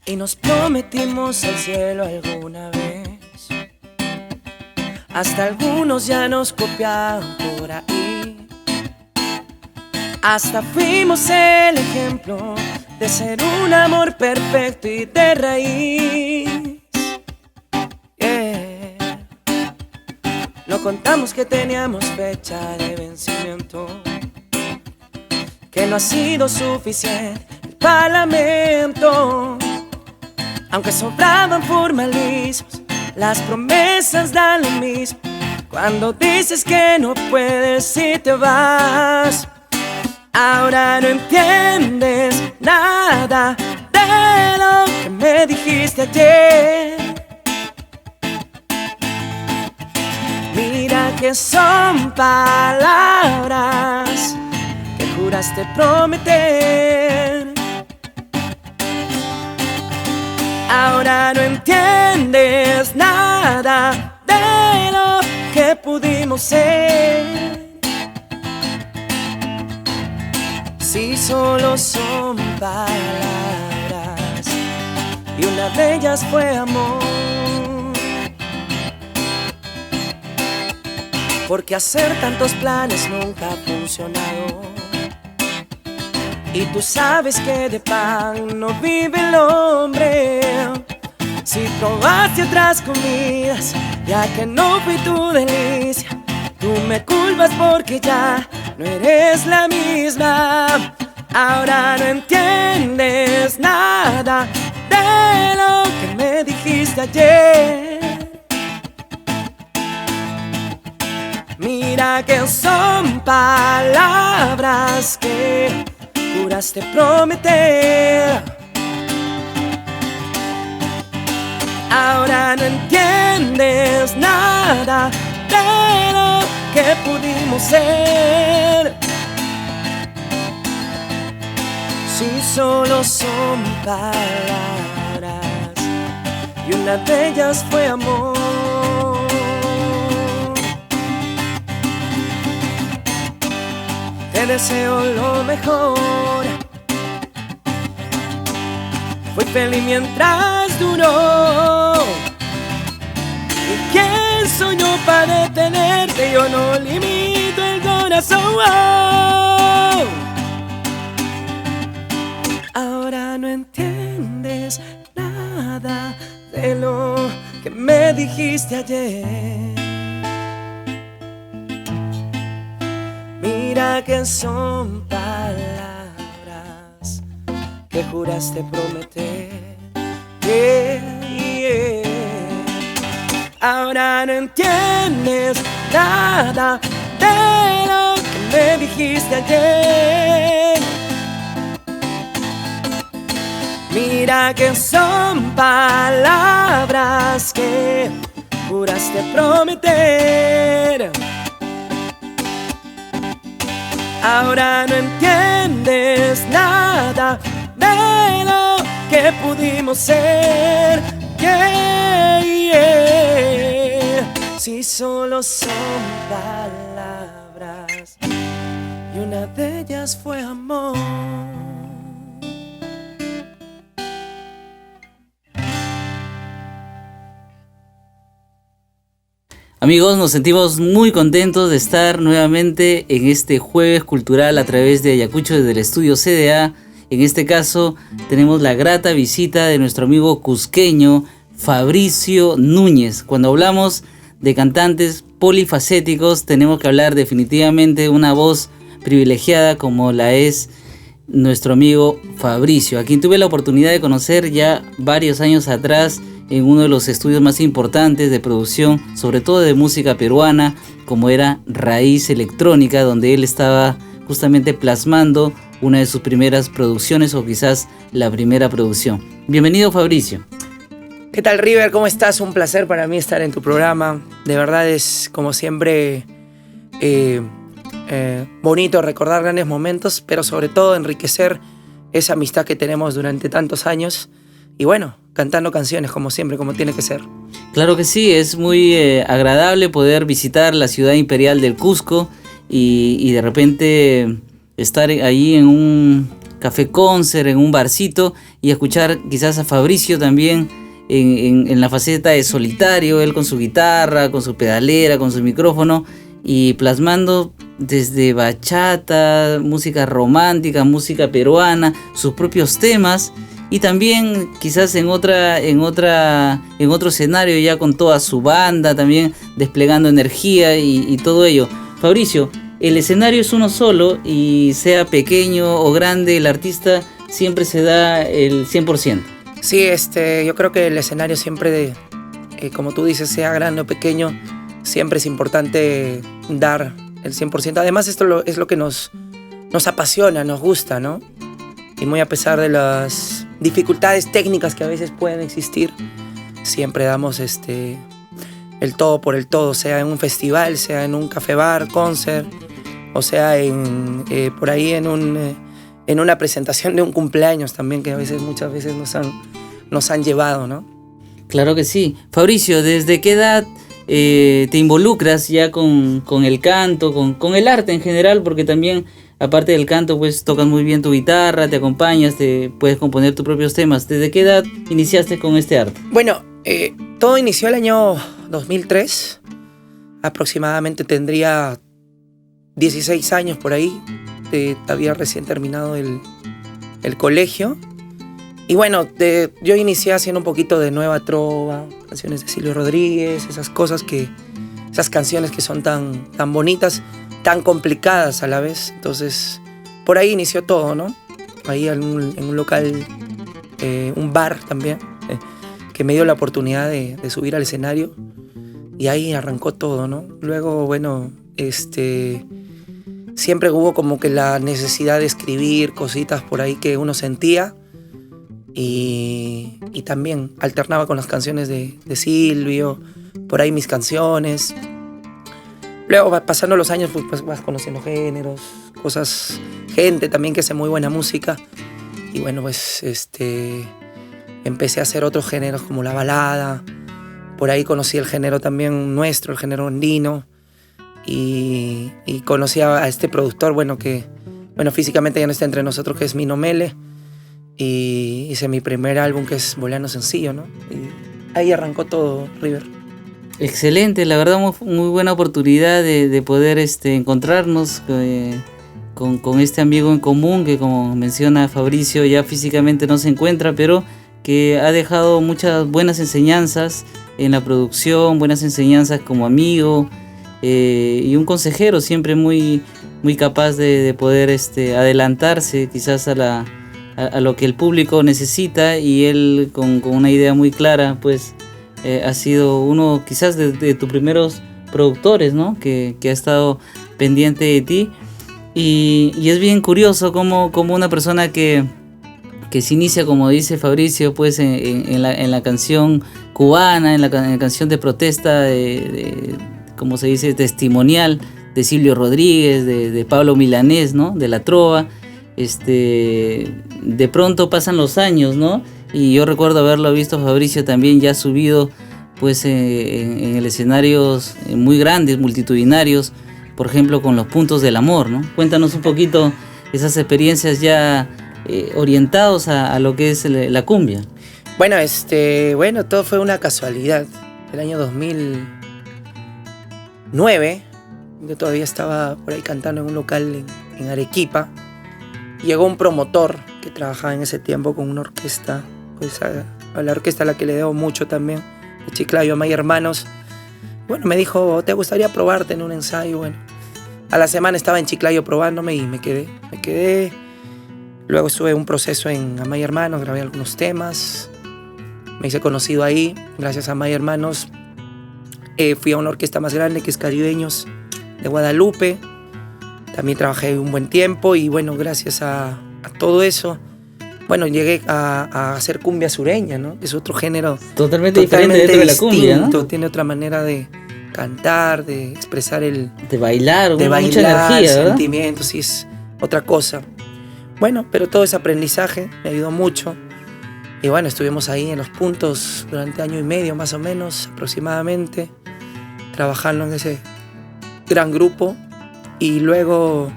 y nos prometimos el cielo alguna vez. Hasta algunos ya nos copiaron por ahí. Hasta fuimos el ejemplo de ser un amor perfecto y de raíz. No contamos que teníamos fecha de vencimiento, que no ha sido suficiente el parlamento. Aunque sobraban formalismos, las promesas dan lo mismo. Cuando dices que no puedes y te vas, ahora no entiendes nada de lo que me dijiste ayer. Mira que son palabras que juraste prometer. Ahora no entiendes nada de lo que pudimos ser. Si solo son palabras y una de ellas fue amor. Porque hacer tantos planes nunca ha funcionado, y tú sabes que de pan no vive el hombre. Si probaste otras comidas, ya que no fui tu delicia, tú me culpas porque ya no eres la misma. Ahora no entiendes nada de lo que me dijiste ayer. Mira que son palabras que juraste prometer. Ahora no entiendes nada de lo que pudimos ser. Si solo son palabras y una de ellas fue amor. Te deseo lo mejor. Fui feliz mientras duró. ¿Y quién soy yo para detenerte? Yo no limito el corazón. Ahora no entiendes nada de lo que me dijiste ayer. Mira que son palabras que juraste prometer. Ahora no entiendes nada de lo que me dijiste ayer. Mira que son palabras que juraste prometer. Ahora no entiendes nada de lo que pudimos ser. Si solo son palabras y una de ellas fue amor. Amigos, nos sentimos muy contentos de estar nuevamente en este jueves cultural a través de Ayacucho desde el estudio CDA. En este caso tenemos la grata visita de nuestro amigo cusqueño Fabricio Núñez. Cuando hablamos de cantantes polifacéticos tenemos que hablar definitivamente de una voz privilegiada como la es nuestro amigo Fabricio, a quien tuve la oportunidad de conocer ya varios años atrás en uno de los estudios más importantes de producción, sobre todo de música peruana, como era Raíz Electrónica, donde él estaba justamente plasmando una de sus primeras producciones o quizás la primera producción. Bienvenido, Fabricio. ¿Qué tal, River? ¿Cómo estás? Un placer para mí estar en tu programa. De verdad es, como siempre, bonito recordar grandes momentos, pero sobre todo enriquecer esa amistad que tenemos durante tantos años. Y bueno, cantando canciones como siempre, como tiene que ser. Claro que sí, es muy agradable poder visitar la ciudad imperial del Cusco y de repente estar ahí en café concert, en un barcito, y escuchar quizás a Fabricio también en la faceta de solitario, él con su guitarra, con su pedalera, con su micrófono, y plasmando desde bachata, música romántica, música peruana, sus propios temas, y también quizás en otro escenario ya con toda su banda, también desplegando energía y todo ello. Fabricio, el escenario es uno solo, y sea pequeño o grande, el artista siempre se da el 100%. Sí, yo creo que el escenario siempre, como tú dices, sea grande o pequeño, siempre es importante dar el 100%. Además, esto es lo que nos apasiona, nos gusta, ¿no? Y muy a pesar de las dificultades técnicas que a veces pueden existir, siempre damos el todo por el todo, sea en un festival, sea en un café bar, concert, o sea por ahí en una presentación de un cumpleaños también, que muchas veces nos han llevado, ¿no? Claro que sí. Fabricio, ¿desde qué edad te involucras ya con el canto, con el arte en general? Porque también, aparte del canto, pues tocas muy bien tu guitarra, te acompañas, puedes componer tus propios temas. ¿Desde qué edad iniciaste con este arte? Bueno, todo inició el año 2003. Aproximadamente tendría 16 años por ahí. Había recién terminado el colegio. Y bueno, yo inicié haciendo un poquito de nueva trova, canciones de Silvio Rodríguez, esas canciones que son tan bonitas, tan complicadas a la vez. Entonces, por ahí inició todo, ¿no? Ahí en un local, un bar también, que me dio la oportunidad de subir al escenario, y ahí arrancó todo, ¿no? Luego, bueno, siempre hubo como que la necesidad de escribir cositas por ahí que uno sentía, y también alternaba con las canciones de Silvio, por ahí mis canciones. Luego, pasando los años, pues vas conociendo géneros, cosas, gente también que hace muy buena música, y bueno, pues empecé a hacer otros géneros como la balada. Por ahí conocí el género también nuestro, el género andino, y conocí a este productor, que físicamente ya no está entre nosotros, que es Mino Mele, y hice mi primer álbum, que es Boliano Sencillo, ¿no? Y ahí arrancó todo, River. Excelente, la verdad, muy buena oportunidad de poder encontrarnos con este amigo en común que, como menciona Fabricio, ya físicamente no se encuentra, pero que ha dejado muchas buenas enseñanzas en la producción, buenas enseñanzas como amigo, y un consejero siempre muy, muy capaz de poder adelantarse quizás a lo que el público necesita, y él con una idea muy clara, pues ha sido uno quizás de tus primeros productores, ¿no? Que ha estado pendiente de ti, y es bien curioso como una persona que se inicia, como dice Fabricio, pues en la canción cubana, en la canción de protesta, como se dice, testimonial, de Silvio Rodríguez, de Pablo Milanés, ¿no? De la trova. De pronto pasan los años, ¿no? Y yo recuerdo haberlo visto, Fabricio, también ya subido pues en el escenarios muy grandes, multitudinarios, por ejemplo con Los Puntos del Amor, ¿no? Cuéntanos un poquito esas experiencias ya orientados a lo que es la cumbia. Bueno, todo fue una casualidad. El año 2009, yo todavía estaba por ahí cantando en un local en Arequipa. Llegó un promotor que trabajaba en ese tiempo con una orquesta, pues a la orquesta a la que le debo mucho también, de Chiclayo, Amaya Hermanos. Bueno, me dijo, ¿te gustaría probarte en un ensayo? Bueno, a la semana estaba en Chiclayo probándome y me quedé. Luego estuve un proceso en Amaya Hermanos, grabé algunos temas, me hice conocido ahí, gracias a Amaya Hermanos. Fui a una orquesta más grande, que es Caribeños de Guadalupe. También trabajé un buen tiempo, y bueno, gracias a todo eso, bueno, llegué a hacer cumbia sureña, ¿no? Es otro género totalmente diferente dentro de la cumbia, ¿no? Tiene otra manera de cantar, de expresar de bailar, mucha energía, ¿verdad? Sentimientos, sí, es otra cosa. Bueno, pero todo ese aprendizaje me ayudó mucho. Y bueno, estuvimos ahí en Los Puntos durante año y medio, más o menos, aproximadamente, trabajando en ese gran grupo. Y luego,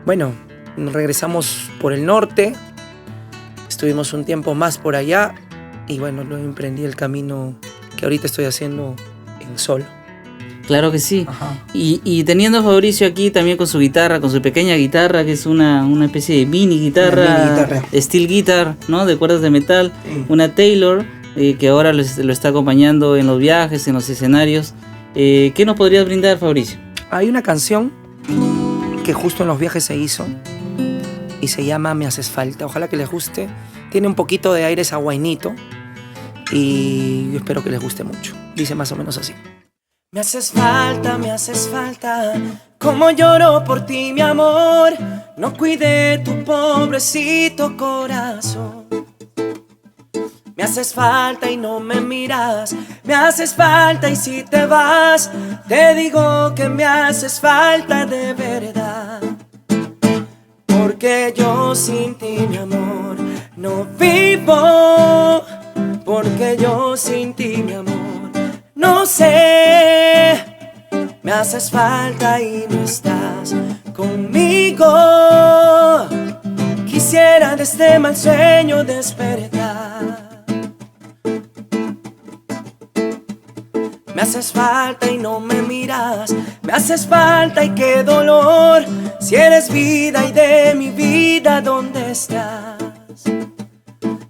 bueno, regresamos por el norte, estuvimos un tiempo más por allá y bueno, luego emprendí el camino que ahorita estoy haciendo en solo. Claro que sí. Ajá. Y teniendo a Fabricio aquí también con su guitarra, con su pequeña guitarra, que es una especie de mini guitarra, steel guitar, ¿no? De cuerdas de metal, Sí. una Taylor, que ahora lo está acompañando en los viajes, en los escenarios. ¿Qué nos podrías brindar, Fabricio? Hay una canción que justo en los viajes se hizo y se llama Me haces falta. Ojalá que les guste. Tiene un poquito de aires hawaianito y yo espero que les guste mucho. Dice más o menos así. Me haces falta, como lloro por ti, mi amor. No cuidé tu pobrecito corazón. Me haces falta y no me miras. Me haces falta y si te vas, te digo que me haces falta de verdad. Porque yo sin ti, mi amor, no vivo. Porque yo sin ti, mi amor, no sé. Me haces falta y no estás conmigo. Quisiera de este mal sueño despertar. Me haces falta y no me miras. Me haces falta y qué dolor. Si eres vida y de mi vida, ¿dónde estás?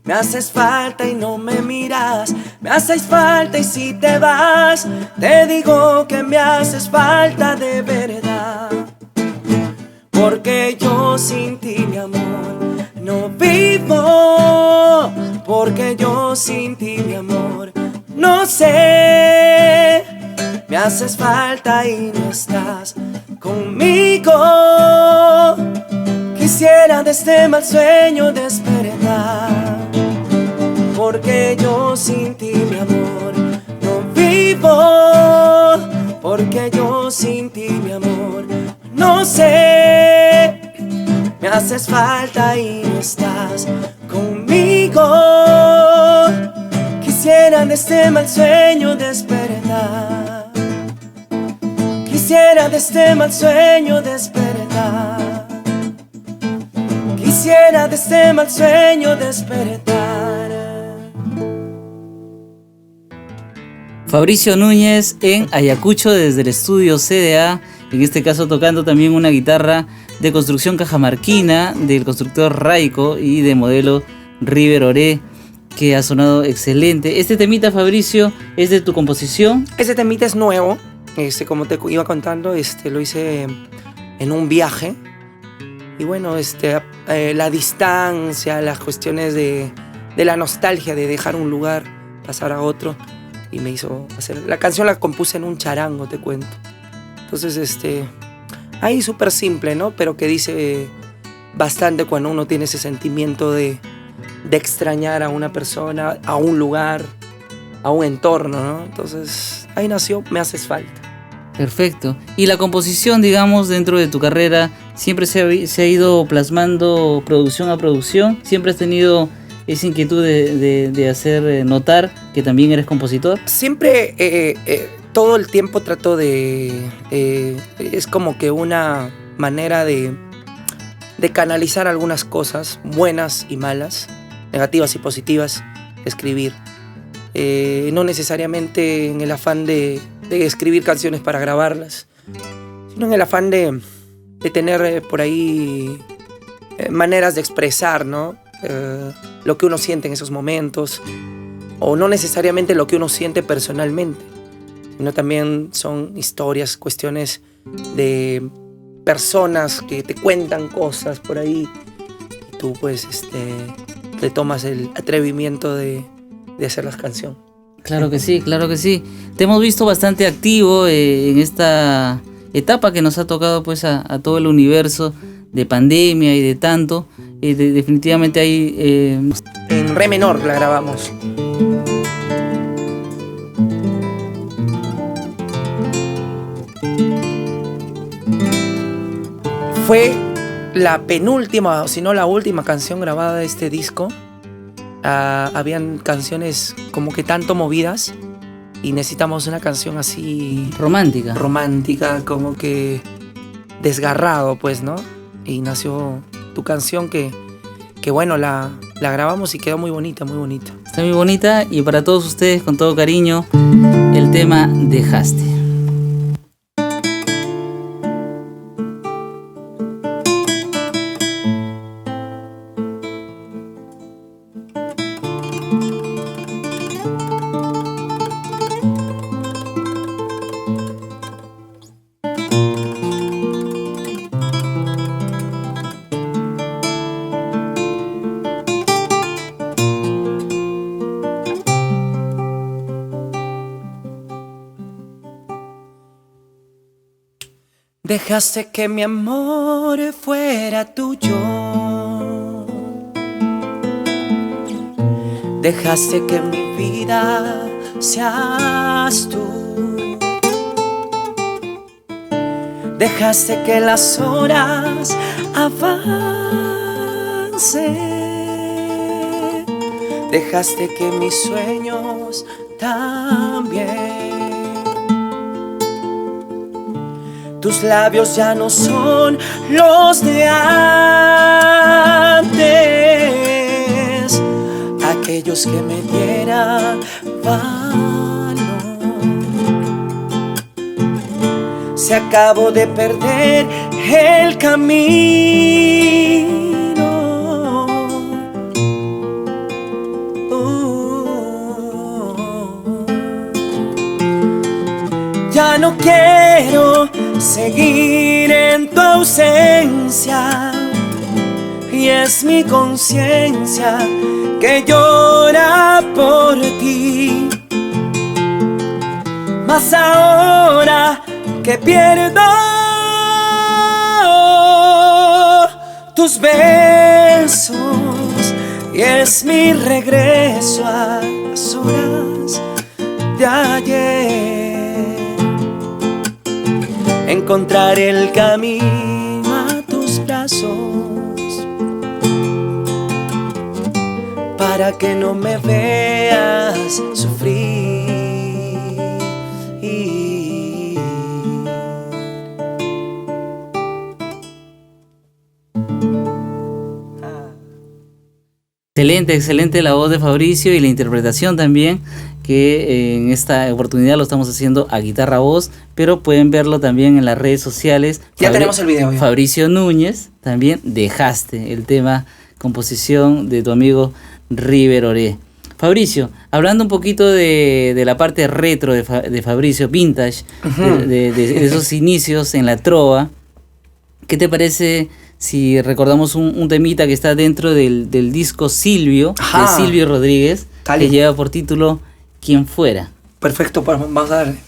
Me haces falta y no me miras. Me haces falta y si te vas, te digo que me haces falta de verdad. Porque yo sin ti, mi amor, no vivo. Porque yo sin ti, mi amor, no sé. Me haces falta y no estás conmigo. Quisiera de este mal sueño despertar. Porque yo sin ti, mi amor, no vivo. Porque yo sin ti, mi amor, no sé. Me haces falta y no estás conmigo. Quisiera de este mal sueño despertar. Quisiera de este mal sueño despertar. Quisiera de este mal sueño despertar. Fabricio Núñez en Ayacucho desde el estudio CDA, en este caso tocando también una guitarra de construcción cajamarquina del constructor Raico y de modelo River Oré, que ha sonado excelente. Este temita, Fabricio, es de tu composición. Ese temita es nuevo, como te iba contando, lo hice en un viaje. Y bueno, la distancia, las cuestiones de la nostalgia de dejar un lugar, pasar a otro, y me hizo hacer... La canción la compuse en un charango, te cuento. Entonces, ahí súper simple, ¿no? Pero que dice bastante cuando uno tiene ese sentimiento de extrañar a una persona, a un lugar, a un entorno, ¿no? Entonces, ahí nació Me haces falta. Perfecto. Y la composición, digamos, dentro de tu carrera, ¿siempre se ha ido plasmando producción a producción? ¿Siempre has tenido esa inquietud de hacer notar que también eres compositor? Siempre, todo el tiempo trato de... es como que una manera de canalizar algunas cosas, buenas y malas, negativas y positivas, escribir. No necesariamente en el afán de escribir canciones para grabarlas, sino en el afán de tener por ahí maneras de expresar, ¿no? Lo que uno siente en esos momentos, o no necesariamente lo que uno siente personalmente, sino también son historias, cuestiones de personas que te cuentan cosas por ahí y tú pues te tomas el atrevimiento de hacer las canciones. Claro que sí, claro que sí. Te hemos visto bastante activo en esta etapa que nos ha tocado pues a todo el universo de pandemia y de tanto. Definitivamente hay... En re menor la grabamos. Fue la penúltima, o si no la última canción grabada de este disco. Habían canciones como que tanto movidas y necesitamos una canción así... Romántica. Romántica, como que desgarrado, pues, ¿no? Y nació tu canción que bueno, la grabamos y quedó muy bonita, muy bonita. Está muy bonita y para todos ustedes, con todo cariño, el tema Dejaste. Dejaste que mi amor fuera tuyo. Dejaste que mi vida seas tú. Dejaste que las horas avancen. Dejaste que mis sueños también. Tus labios ya no son los de antes, aquellos que me dieran valor. Se acabó de perder el camino. Ya no quiero seguir en tu ausencia, y es mi conciencia que llora por ti. Mas ahora que pierdo tus besos, y es mi regreso a las horas de ayer, encontrar el camino a tus brazos, para que no me veas sufrir. Excelente, excelente la voz de Fabricio y la interpretación también, que en esta oportunidad lo estamos haciendo a guitarra voz, pero pueden verlo también en las redes sociales. Ya tenemos el video. Fabricio Núñez, también Dejaste, el tema, composición de tu amigo River Oré. Fabricio, hablando un poquito de la parte retro de Fabricio, vintage, de esos inicios en la trova, ¿qué te parece si recordamos un temita que está dentro del disco Silvio, de Silvio Rodríguez, que lleva por título Quien Fuera? Perfecto, pues vamos a darle.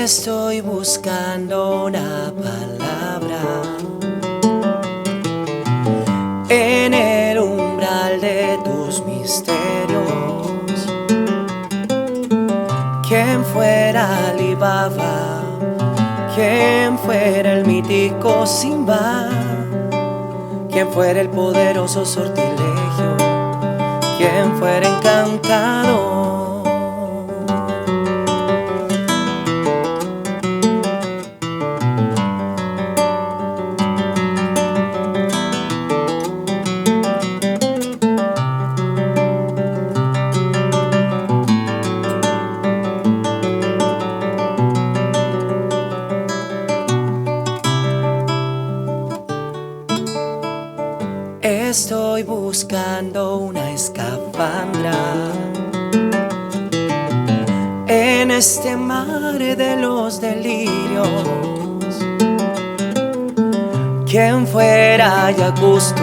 Estoy buscando una palabra en el umbral de tus misterios. ¿Quién fuera Alibaba? ¿Quién fuera el mítico Simba? ¿Quién fuera el poderoso sortilegio? ¿Quién fuera Encantado? Estoy buscando una escafandra en este mar de los delirios. ¿Quién fuera Ayacusto?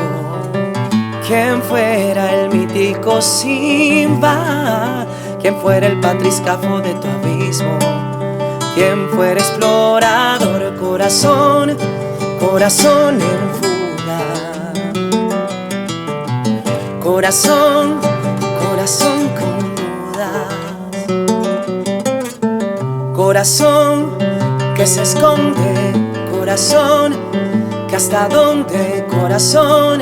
¿Quién fuera el mítico Simba? ¿Quién fuera el patriscafo de tu abismo? ¿Quién fuera explorador? Corazón, corazón en fuga. Corazón, corazón con dudas, corazón que se esconde, corazón que hasta dónde, corazón,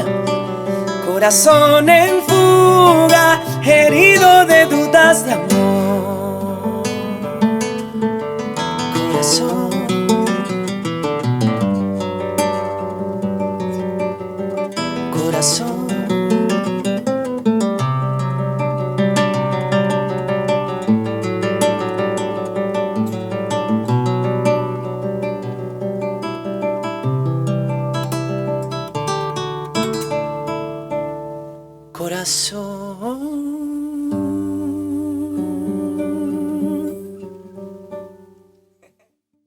corazón en fuga, herido de dudas de amor. Corazón, corazón.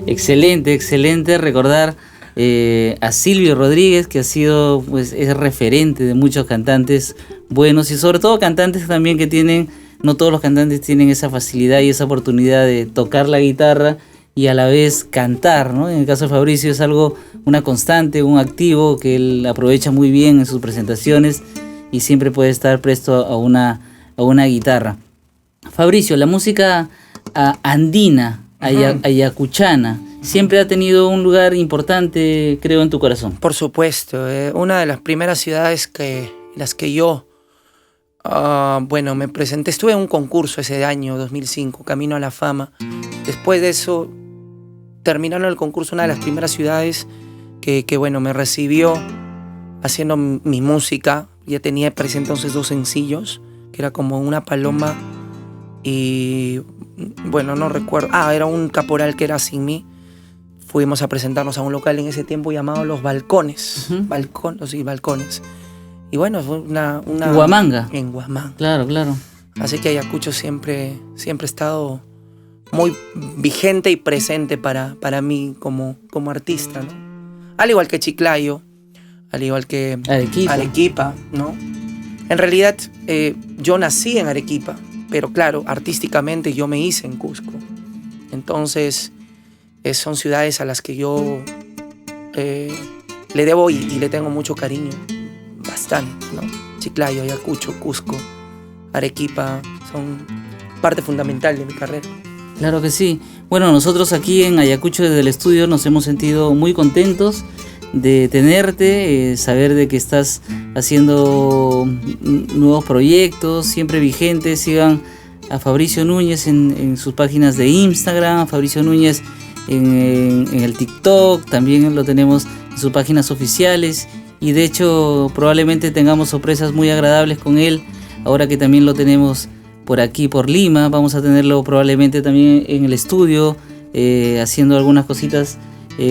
Excelente, excelente recordar a Silvio Rodríguez, que ha sido, pues, es referente de muchos cantantes buenos y sobre todo cantantes también que tienen, no todos los cantantes tienen esa facilidad y esa oportunidad de tocar la guitarra y a la vez cantar, ¿no? En el caso de Fabricio es algo, una constante, un activo que él aprovecha muy bien en sus presentaciones y siempre puede estar presto a una guitarra. Fabricio, la música andina, ayacuchana, siempre ha tenido un lugar importante, creo, en tu corazón. Por supuesto, una de las primeras ciudades en las que yo, me presenté, estuve en un concurso ese año, 2005, Camino a la Fama. Después de eso, terminando el concurso, una de las primeras ciudades que me recibió haciendo mi música. Ya tenía para ese entonces 2 sencillos, que era como Una Paloma y, no recuerdo, era un caporal que era Sin Mí. Fuimos a presentarnos a un local en ese tiempo llamado Los Balcones. Balcones. Y bueno, fue una Huamanga. En Huamanga. Claro, claro. Así que Ayacucho siempre ha estado muy vigente y presente para mí como artista, ¿no? Al igual que Chiclayo, al igual que Arequipa, ¿no? En realidad, yo nací en Arequipa, pero claro, artísticamente yo me hice en Cusco. Entonces, son ciudades a las que yo le debo y le tengo mucho cariño, bastante, ¿no? Chiclayo, Ayacucho, Cusco, Arequipa son parte fundamental de mi carrera. Claro que sí. Bueno, nosotros aquí en Ayacucho desde el estudio nos hemos sentido muy contentos de tenerte, saber de que estás haciendo nuevos proyectos, siempre vigentes. Sigan a Fabricio Núñez en sus páginas de Instagram, a Fabricio Núñez en el TikTok, también lo tenemos en sus páginas oficiales y de hecho probablemente tengamos sorpresas muy agradables con él, ahora que también lo tenemos por aquí, por Lima. Vamos a tenerlo probablemente también en el estudio, haciendo algunas cositas.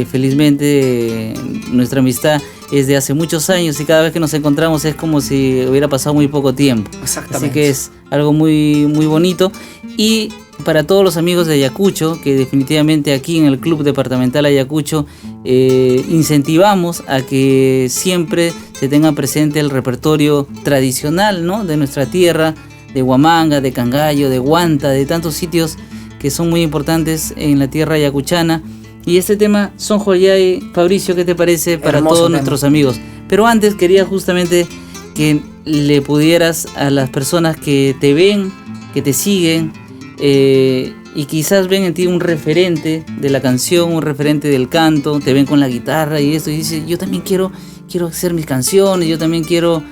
Felizmente nuestra amistad es de hace muchos años y cada vez que nos encontramos es como si hubiera pasado muy poco tiempo. Exactamente. Así que es algo muy, muy bonito. Y para todos los amigos de Ayacucho, que definitivamente aquí en el Club Departamental Ayacucho incentivamos a que siempre se tenga presente el repertorio tradicional, ¿no?, de nuestra tierra, de Huamanga, de Cangallo, de Huanta, de tantos sitios que son muy importantes en la tierra ayacuchana. Y este tema, Son Joyay, Fabricio, ¿qué te parece para Hermoso todos tema. Nuestros amigos? Pero antes quería justamente que le pudieras a las personas que te ven, que te siguen, y quizás ven en ti un referente de la canción, un referente del canto, te ven con la guitarra y esto, y dicen, yo también quiero hacer mis canciones, yo también quiero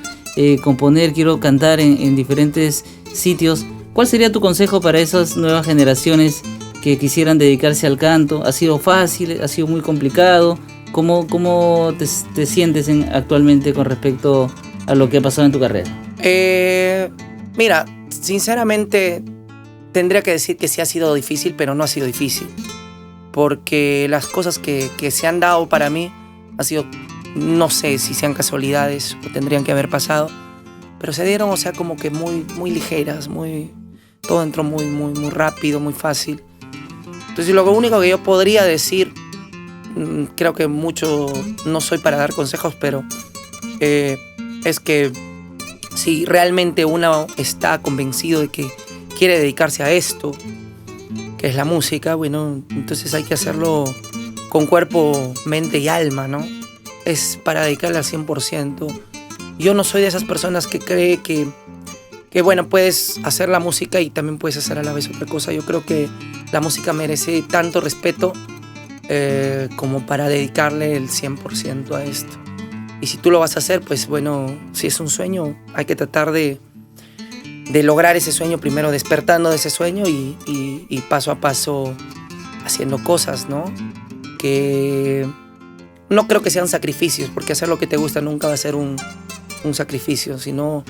componer, quiero cantar en diferentes sitios. ¿Cuál sería tu consejo para esas nuevas generaciones que quisieran dedicarse al canto? ¿Ha sido fácil? ¿Ha sido muy complicado? ¿Cómo te sientes actualmente con respecto a lo que ha pasado en tu carrera? Mira, sinceramente tendría que decir que sí ha sido difícil, pero no ha sido difícil. Porque las cosas que se han dado para mí ha sido, no sé si sean casualidades o tendrían que haber pasado, pero se dieron, o sea, como que muy, muy ligeras, todo entró muy, muy, muy rápido, muy fácil. Entonces lo único que yo podría decir, creo que mucho no soy para dar consejos, pero es que si realmente uno está convencido de que quiere dedicarse a esto, que es la música, bueno, entonces hay que hacerlo con cuerpo, mente y alma, ¿no? Es para dedicarle al 100%. Yo no soy de esas personas que cree que bueno, puedes hacer la música y también puedes hacer a la vez otra cosa. Yo creo que la música merece tanto respeto como para dedicarle el 100% a esto. Y si tú lo vas a hacer, pues bueno, si es un sueño, hay que tratar de lograr ese sueño primero, despertando de ese sueño y paso a paso haciendo cosas, ¿no? Que no creo que sean sacrificios, porque hacer lo que te gusta nunca va a ser un sacrificio, sino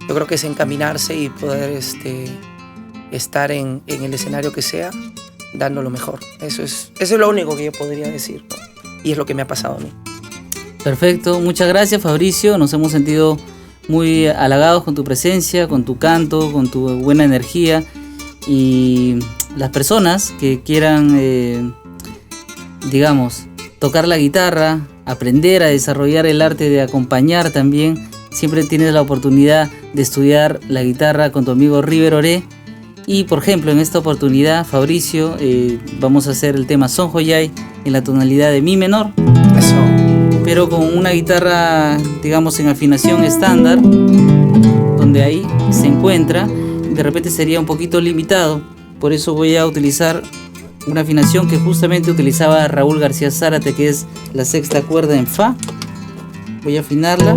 yo creo que es encaminarse y poder estar en el escenario que sea, dando lo mejor. Eso es lo único que yo podría decir, ¿no? Y es lo que me ha pasado a mí. Perfecto, muchas gracias, Fabricio. Nos hemos sentido muy halagados con tu presencia, con tu canto, con tu buena energía. Y las personas que quieran, digamos, tocar la guitarra, aprender a desarrollar el arte de acompañar también, siempre tienes la oportunidad de estudiar la guitarra con tu amigo River Oré. Y por ejemplo, en esta oportunidad, Fabricio, vamos a hacer el tema Son Joyay en la tonalidad de Mi menor. Eso. Pero con una guitarra, digamos, en afinación estándar, donde ahí se encuentra, de repente sería un poquito limitado. Por eso voy a utilizar una afinación que justamente utilizaba Raúl García Zárate, que es la sexta cuerda en Fa. Voy a afinarla.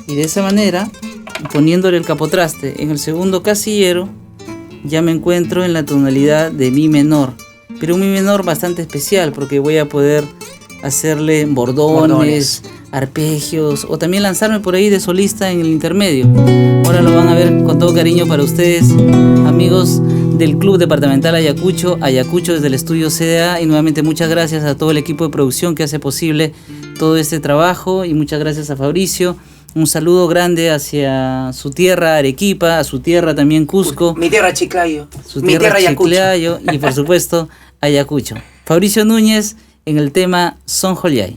Y de esa manera, poniéndole el capotraste en el segundo casillero, ya me encuentro en la tonalidad de Mi menor. Pero un Mi menor bastante especial, porque voy a poder hacerle bordones, arpegios, o también lanzarme por ahí de solista en el intermedio. Ahora lo van a ver con todo cariño para ustedes, amigos del Club Departamental Ayacucho desde el estudio CDA. Y nuevamente muchas gracias a todo el equipo de producción que hace posible todo este trabajo, y muchas gracias a Fabricio. Un saludo grande hacia su tierra Arequipa, a su tierra también Cusco. Mi tierra Chiclayo. Mi tierra Chiclayo y por supuesto Ayacucho. Fabricio Núñez en el tema Son Joyay.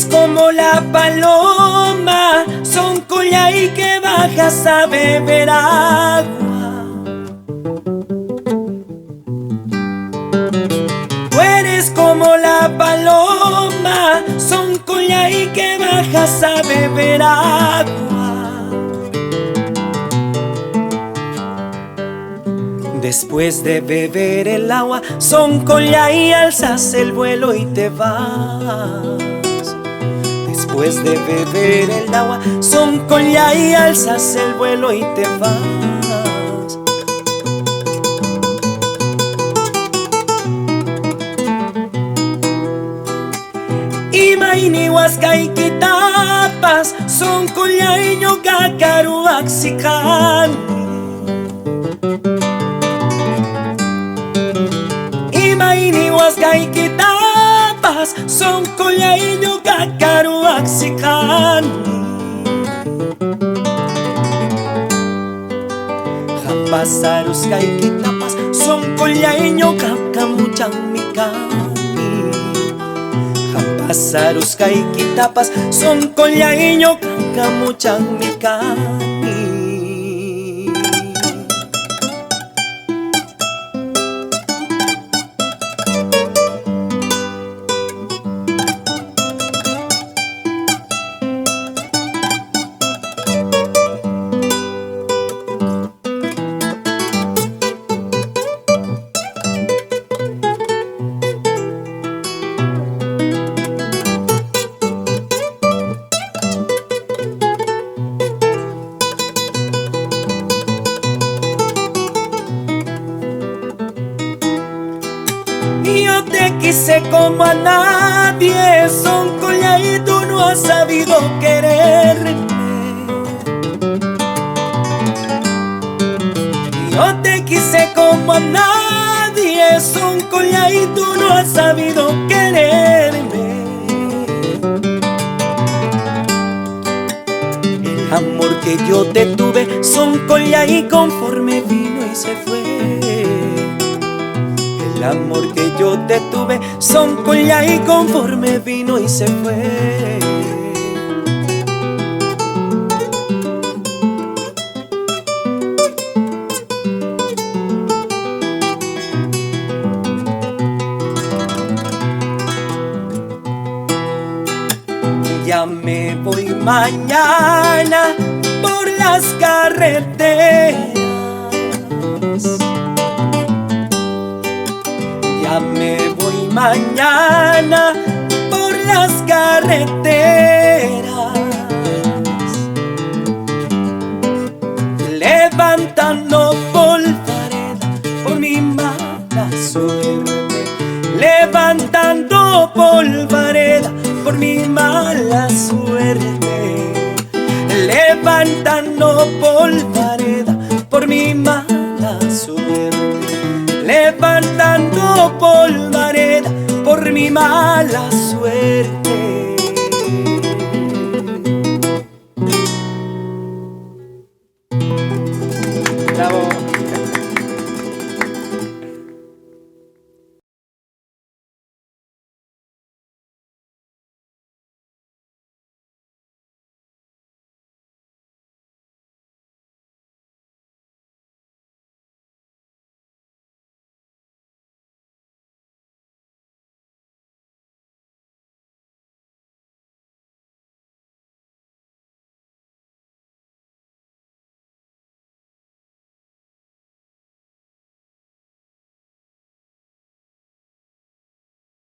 Como la paloma, son Joyay que bajas a beber agua. Tú eres como la paloma, son Joyay que bajas a beber agua. Después de beber el agua, son Joyay, alzas el vuelo y te vas. Después de beber el agua, son Joyay, alzas el vuelo y te vas. Imaini huasca y quitapas, son Joyay ñoca caruaxicani. Imaini huasca y quitapas, son Joyay ñoca caruaxicani. Japasarus caikitapas, son Joyay ñoca camuchamicani. Japasarus caikitapas, son Joyay ñoca camuchamicani. Yo te quise como a nadie, son Joyay, tú no has sabido quererme. Yo te quise como a nadie, corazón, colla, y tú no has sabido quererme. El amor que yo te tuve, son colla, y conforme vino y se fue. El amor que yo te tuve, son colla, y conforme vino y se fue. Ya me voy mañana por las carreteras. Ya me voy mañana por las carreteras, levantando polvareda por mi mala suerte, levantando polvareda por mi mala suerte, levantando polvareda por mi mala suerte, levantando polvareda por mi mala suerte.